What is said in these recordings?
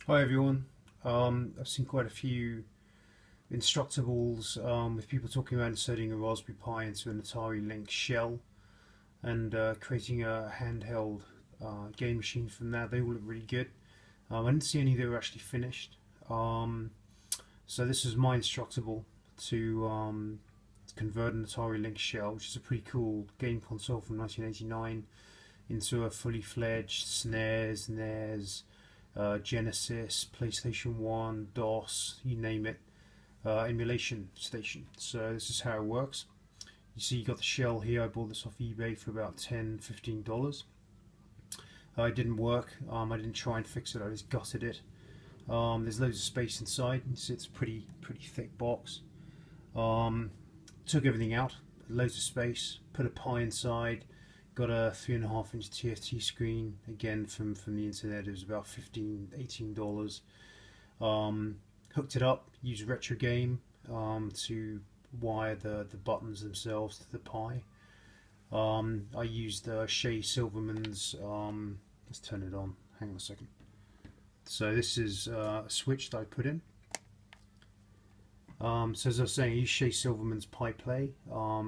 Hi everyone. I've seen quite a few instructables with people talking about inserting a Raspberry Pi into an RaspiLynx shell and creating a handheld game machine from that. They all look really good. I didn't see any that were actually finished. So this is my instructable to convert an RaspiLynx shell, which is a pretty cool game console from 1989, into a fully fledged SNES, NES, Genesis, PlayStation 1, DOS, you name it, emulation station. So this is how it works. You see, you got the shell here. I bought this off eBay for about $10–15. It didn't work. I didn't try and fix it. I just gutted it. There's loads of space inside. You see, it's a pretty thick box. Took everything out, loads of space. Put a Pi inside. Got a 3.5-inch TFT screen, again from the internet. It was about $15–18. Hooked it up, used retro game to wire the buttons themselves to the Pi. I used Shay Silverman's, let's turn it on, hang on a second. So this is a switch that I put in. So as I was saying, I used Shay Silverman's Pi Play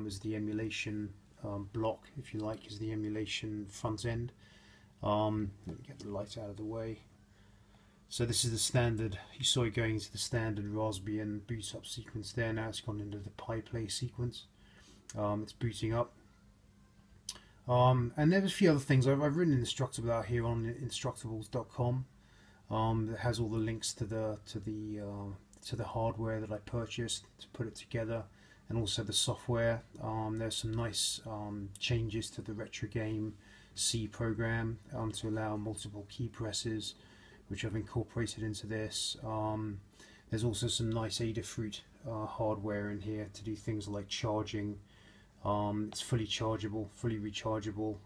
as the emulation block, if you like, is the emulation front end. Let me get the light out of the way. So this is the standard, you saw it going into the standard Raspbian boot up sequence there. Now it's gone into the Pi Play sequence. It's booting up. And there's a few other things. I've written an instructable out here on instructables.com that has all the links to the hardware that I purchased to put it together, and also the software. There's some nice changes to the retro game C program to allow multiple key presses, which I've incorporated into this. There's also some nice Adafruit hardware in here to do things like charging. It's fully chargeable, fully rechargeable.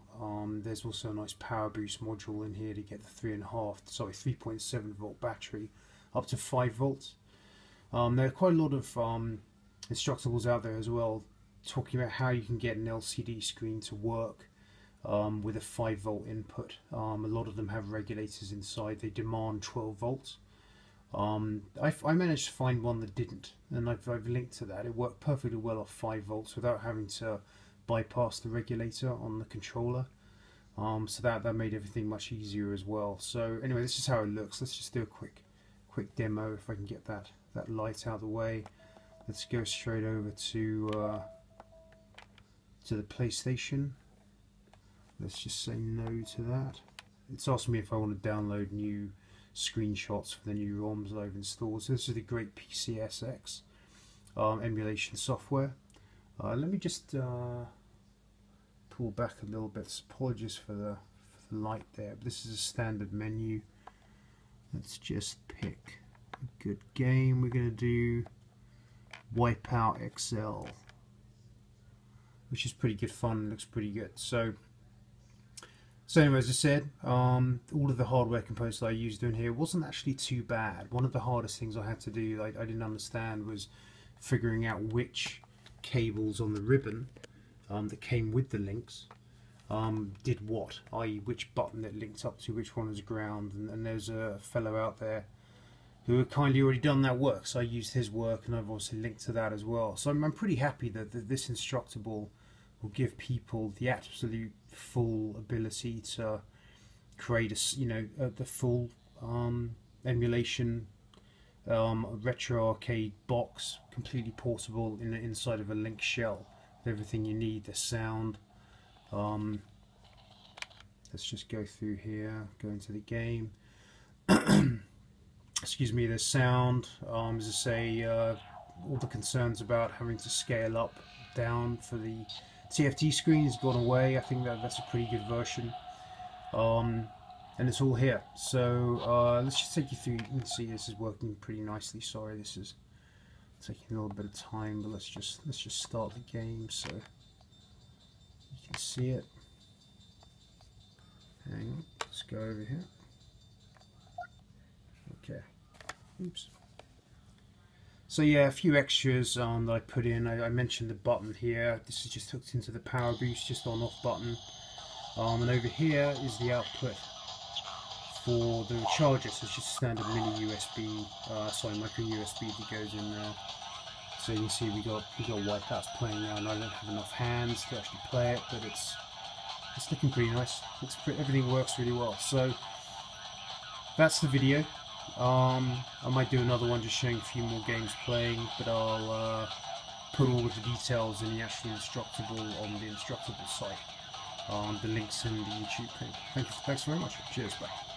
There's also a nice power boost module in here to get the 3.7 volt battery up to 5 volts. There are quite a lot of instructables out there as well, talking about how you can get an LCD screen to work with a 5 volt input. A lot of them have regulators inside. They demand 12 volts. I managed to find one that didn't, and I've linked to that. It worked perfectly well off 5 volts without having to bypass the regulator on the controller. So that made everything much easier as well. So anyway, this is how it looks. Let's just do a quick demo if I can get that light out of the way. Let's go straight over to the PlayStation. Let's just say no to that. It's asking me if I want to download new screenshots for the new ROMs that I've installed. So this is the great PCSX emulation software. Let me just pull back a little bit. Apologies for the light there. But this is a standard menu. Let's just pick a good game. We're going to do Wipeout XL, which is pretty good fun. Looks pretty good. So anyway, as I said, all of the hardware components that I used in here wasn't actually too bad. One of the hardest things I had to do, I didn't understand, was figuring out which cables on the ribbon that came with the links did what, i.e. which button it linked up to, which one was ground, and there's a fellow out there who had kindly already done that work, so I used his work, and I've obviously linked to that as well. So I'm pretty happy that this instructable will give people the absolute full ability to create the full emulation retro arcade box, completely portable inside of a Lynx shell with everything you need. The sound. Let's just go through here, go into the game. Excuse me, the sound, as I say, all the concerns about having to scale up, down for the TFT screen has gone away. I think that's a pretty good version. And it's all here. So let's just take you through. You can see this is working pretty nicely. Sorry, this is taking a little bit of time, but let's just start the game so you can see it. Hang on, let's go over here. Okay. Oops. So yeah, a few extras that I put in. I mentioned the button here. This is just hooked into the power boost, just on off button. And over here is the output for the charger. So it's just a standard mini USB, micro USB that goes in there. So you can see we got Wipeouts playing now, and I don't have enough hands to actually play it, but it's looking pretty nice. Everything works really well. So that's the video. I might do another one just showing a few more games playing, but I'll put all of the details in the actual Instructable on the Instructable site. The links in the YouTube thing. Thanks very much. Cheers, bye.